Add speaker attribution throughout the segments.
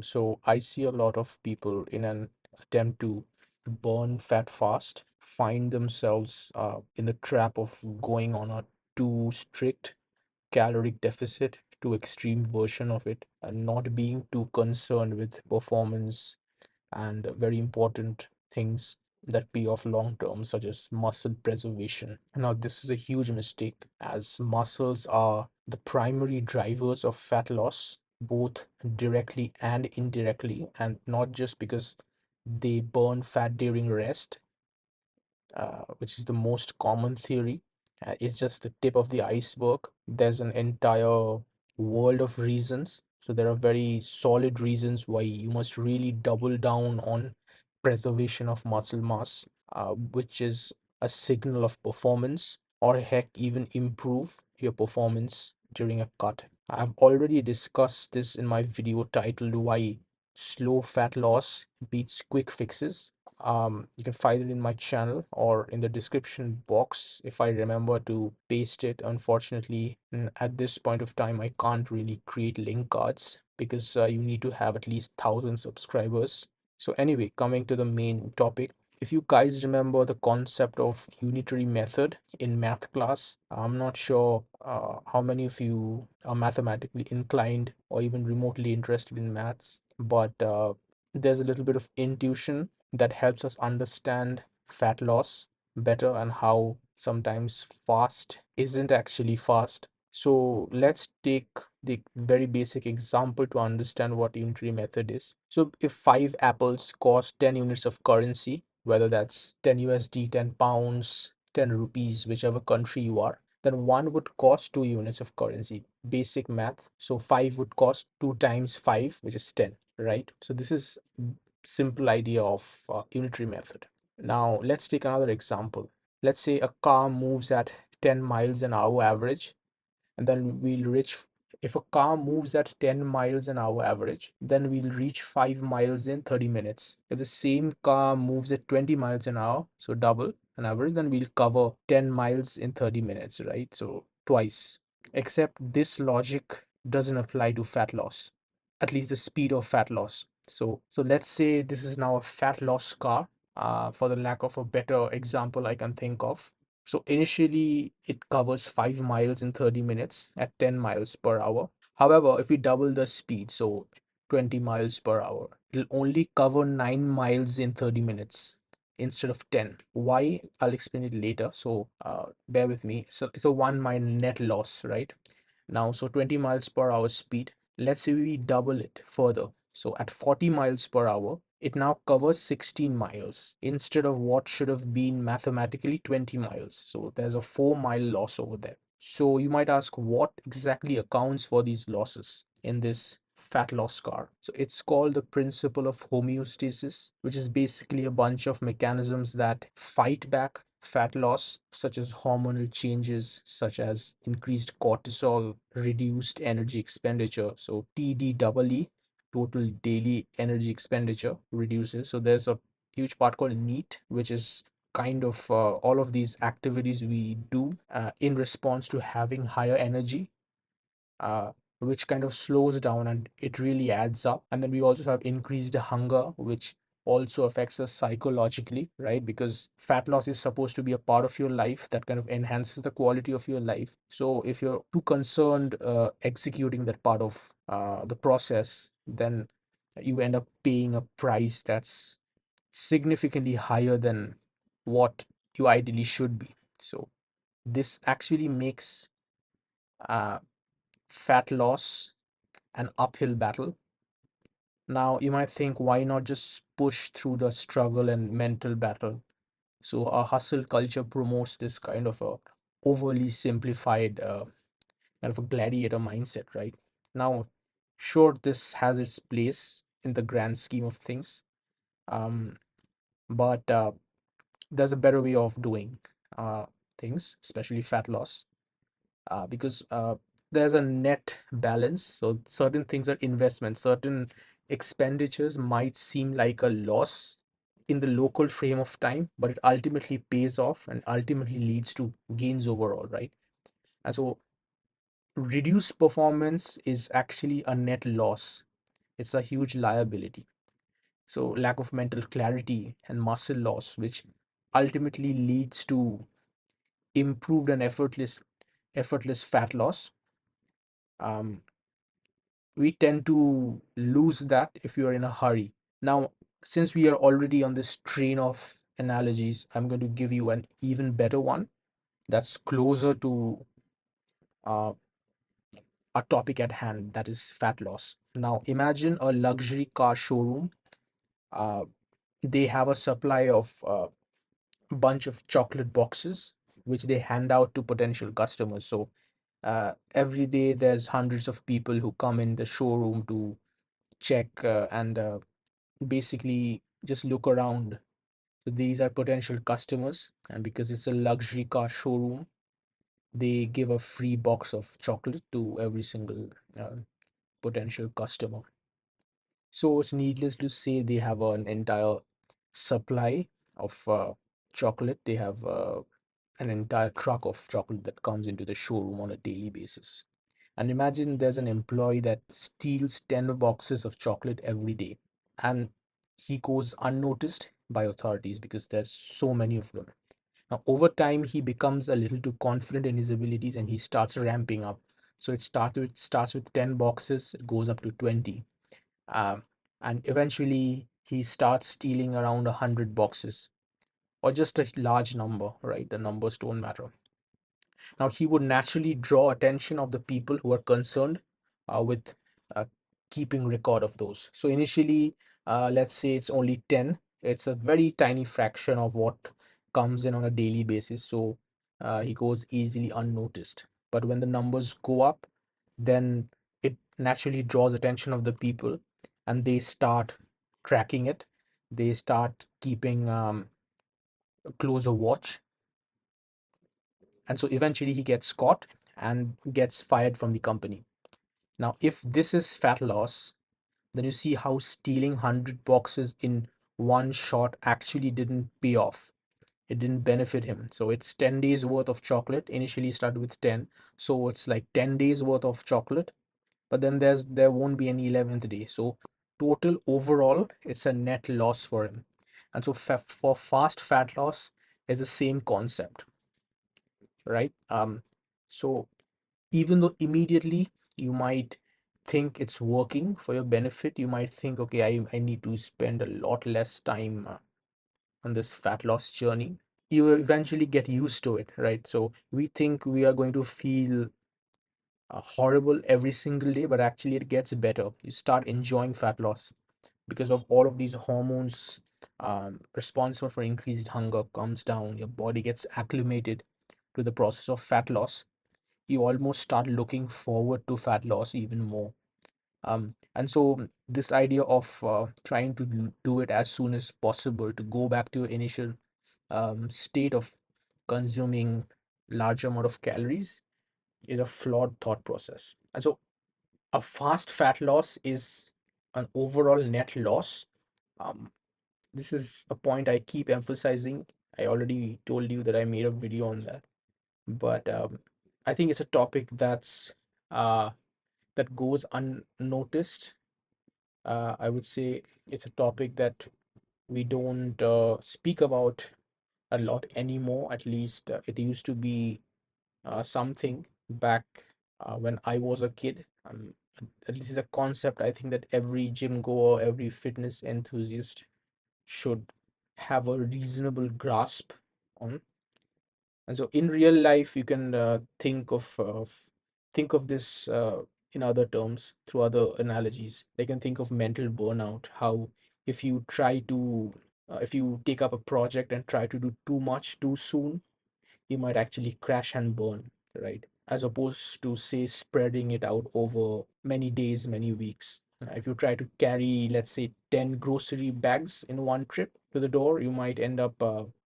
Speaker 1: So I see a lot of people in an attempt to burn fat fast find themselves in the trap of going on a too strict caloric deficit, too extreme version of it, and not being too concerned with performance and very important things that pay off long term, such as muscle preservation. Now, this is a huge mistake as muscles are the primary drivers of fat loss, both directly and indirectly, and not just because they burn fat during rest, which is the most common theory. It's just the tip of the iceberg. There's an entire world of reasons. So there are very solid reasons why you must really double down on preservation of muscle mass, which is a signal of performance, or heck, even improve your performance during a cut. I've already discussed this in my video titled Why Slow Fat Loss Beats Quick Fixes. You can find it in my channel or in the description box if I remember to paste it. Unfortunately, at this point of time, I can't really create link cards because you need to have at least 1,000 subscribers. So anyway, coming to the main topic, if you guys remember the concept of unitary method in math class, I'm not sure how many of you are mathematically inclined or even remotely interested in maths, but there's a little bit of intuition that helps us understand fat loss better and how sometimes fast isn't actually fast. So let's take the very basic example to understand what unitary method is. So if 5 apples cost 10 units of currency, whether that's 10 USD, 10 pounds, 10 rupees, whichever country you are, then one would cost 2 units of currency. Basic math. So 5 would cost 2 times 5, which is 10, right? So this is simple idea of unitary method. Now let's take another example. Let's say a car moves at 10 miles an hour average, and then we'll reach, if a car moves at 10 miles an hour average, then we'll reach 5 miles in 30 minutes. If the same car moves at 20 miles an hour, so double an average, then we'll cover 10 miles in 30 minutes, right? So twice. Except this logic doesn't apply to fat loss, at least the speed of fat loss. So let's say this is now a fat loss car, for the lack of a better example I can think of. So initially it covers 5 miles in 30 minutes at 10 miles per hour. However, if we double the speed, so 20 miles per hour, it'll only cover 9 miles in 30 minutes instead of 10. Why? I'll explain it later. So bear with me. So it's a 1 mile net loss, right? Now, so 20 miles per hour speed. Let's say we double it further. So at 40 miles per hour, it now covers 16 miles instead of what should have been mathematically 20 miles. So there's a 4 mile loss over there. So you might ask, what exactly accounts for these losses in this fat loss car? So it's called the principle of homeostasis, which is basically a bunch of mechanisms that fight back fat loss, such as hormonal changes, such as increased cortisol, reduced energy expenditure. So TDEE, total daily energy expenditure, reduces. So there's a huge part called NEAT, which is kind of all of these activities we do in response to having higher energy, uh, which kind of slows down and it really adds up. And then we also have increased hunger, which also affects us psychologically, right? Because fat loss is supposed to be a part of your life that kind of enhances the quality of your life. So if you're too concerned executing that part of the process, then you end up paying a price that's significantly higher than what you ideally should be. So this actually makes uh, fat loss an uphill battle. Now, you might think, why not just push through the struggle and mental battle? So, our hustle culture promotes this kind of a overly simplified kind of a gladiator mindset, right? Now, sure, this has its place in the grand scheme of things, um, but there's a better way of doing uh, things, especially fat loss, because there's a net balance. So certain things are investments, certain expenditures might seem like a loss in the local frame of time, but it ultimately pays off and ultimately leads to gains overall, right? And so reduced performance is actually a net loss, it's a huge liability. So lack of mental clarity and muscle loss, which ultimately leads to improved and effortless fat loss. um, we tend to lose that if you are in a hurry. Now, since we are already on this train of analogies, I'm going to give you an even better one that's closer to uh, a topic at hand, that is fat loss. Now, imagine a luxury car showroom. Uh, they have a supply of bunch of chocolate boxes which they hand out to potential customers. So every day there's hundreds of people who come in the showroom to check and basically just look around. So these are potential customers, and because it's a luxury car showroom, they give a free box of chocolate to every single uh, potential customer. So it's needless to say they have an entire supply of chocolate. They have an entire truck of chocolate that comes into the showroom on a daily basis. And imagine there's an employee that steals 10 boxes of chocolate every day, and he goes unnoticed by authorities because there's so many of them. Now, over time, he becomes a little too confident in his abilities and he starts ramping up. So it starts with 10 boxes, it goes up to 20. Um, and eventually, he starts stealing around 100 boxes, or just a large number, right? The numbers don't matter. Now, he would naturally draw attention of the people who are concerned with uh, keeping record of those. So initially, let's say it's only 10. It's a very tiny fraction of what comes in on a daily basis. So he goes easily unnoticed. But when the numbers go up, then it naturally draws attention of the people, and they start tracking it. They start keeping a closer watch, and so eventually he gets caught and gets fired from the company. Now, if this is fat loss, then you see how stealing 100 boxes in one shot actually didn't pay off. It didn't benefit him. So it's 10 days worth of chocolate. Initially started with 10. So it's like 10 days worth of chocolate, but then there won't be any 11th day. So total overall, it's a net loss for him. And so for fast fat loss is the same concept, right? So even though immediately you might think it's working for your benefit, you might think, okay, I need to spend a lot less time on this fat loss journey. You eventually get used to it, right? So we think we are going to feel horrible every single day, but actually it gets better. You start enjoying fat loss because of all of these hormones responsible for increased hunger comes down. Your body gets acclimated to the process of fat loss. You almost start looking forward to fat loss even more. And so this idea of trying to do it as soon as possible to go back to your initial state of consuming large amount of calories is a flawed thought process. And so a fast fat loss is an overall net loss. Um, this is a point I keep emphasizing. I already told you that I made a video on that, but I think it's a topic uh, that goes unnoticed. I would say it's a topic that we don't speak about a lot anymore. At least it used to be something back when I was a kid. This is a concept I think that every gym goer, every fitness enthusiast should have a reasonable grasp on. And so in real life, you can think of this in other terms through other analogies. They can think of mental burnout. How if you try to if you take up a project and try to do too much too soon, you might actually crash and burn, right? As opposed to, say, spreading it out over many days, many weeks. If you try to carry, let's say, 10 grocery bags in one trip to the door, you might end up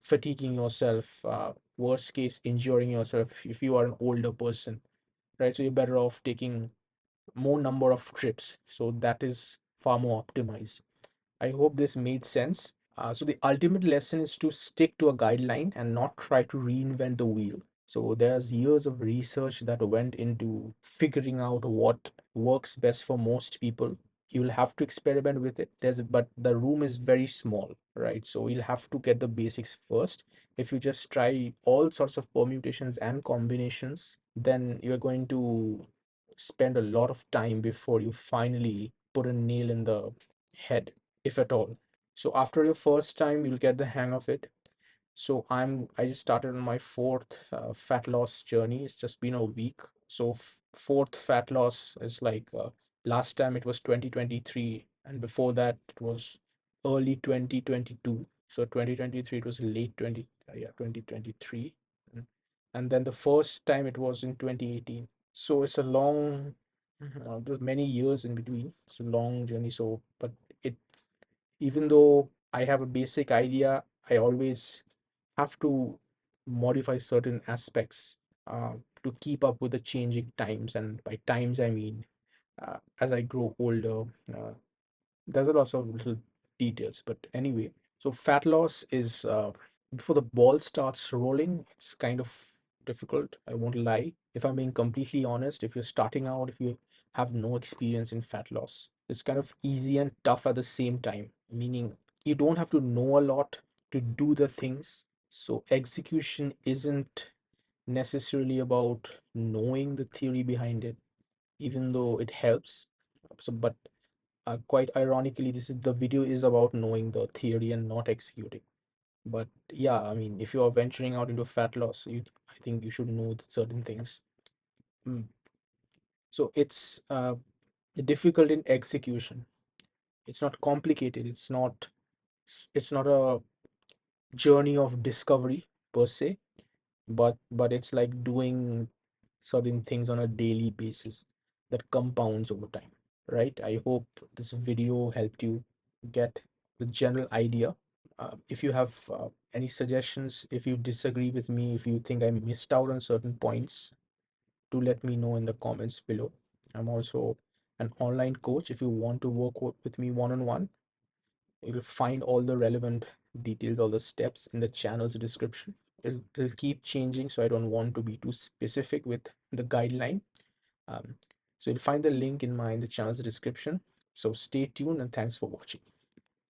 Speaker 1: fatiguing yourself, worst case, injuring yourself if you are an older person, right? So you're better off taking more number of trips. So that is far more optimized. I hope this made sense. So the ultimate lesson is to stick to a guideline and not try to reinvent the wheel. So there's years of research that went into figuring out what works best for most people. you'll have to experiment with it. But the room is very small, right? So you'll have to get the basics first. If you just try all sorts of permutations and combinations, then you're going to spend a lot of time before you finally put a nail in the head, if at all. So after your first time, you'll get the hang of it. So I just started on my fourth fat loss journey. It's just been a week. So fourth fat loss is like last time it was 2023, and before that it was early 2022. So 2023 it was late 2023, and then the first time it was in 2018. So it's a long, there's many years in between. It's a long journey. So, but it, even though I have a basic idea, I always have to modify certain aspects to keep up with the changing times. And by times, I mean as I grow older, there's a lot of little details. But anyway, so fat loss is before the ball starts rolling, it's kind of difficult. I won't lie. If I'm being completely honest, if you're starting out, if you have no experience in fat loss, it's kind of easy and tough at the same time, meaning you don't have to know a lot to do the things. So execution isn't necessarily about knowing the theory behind it, even though it helps. So, but quite ironically, this is the video is about knowing the theory and not executing. But yeah, I mean, if you are venturing out into fat loss, I think you should know certain things. Mm. So it's difficult in execution. It's not complicated. It's not a journey of discovery per se, but it's like doing certain things on a daily basis that compounds over time, right? I hope this video helped you get the general idea. If you have any suggestions, if you disagree with me, if you think I missed out on certain points, do let me know in the comments below. I'm also an online coach. If you want to work with me one on one, you'll find all the relevant details, all the steps in the channel's description. It'll keep changing, so I don't want to be too specific with the guideline. Um, so you'll find the link in the channel's description. So stay tuned and thanks for watching.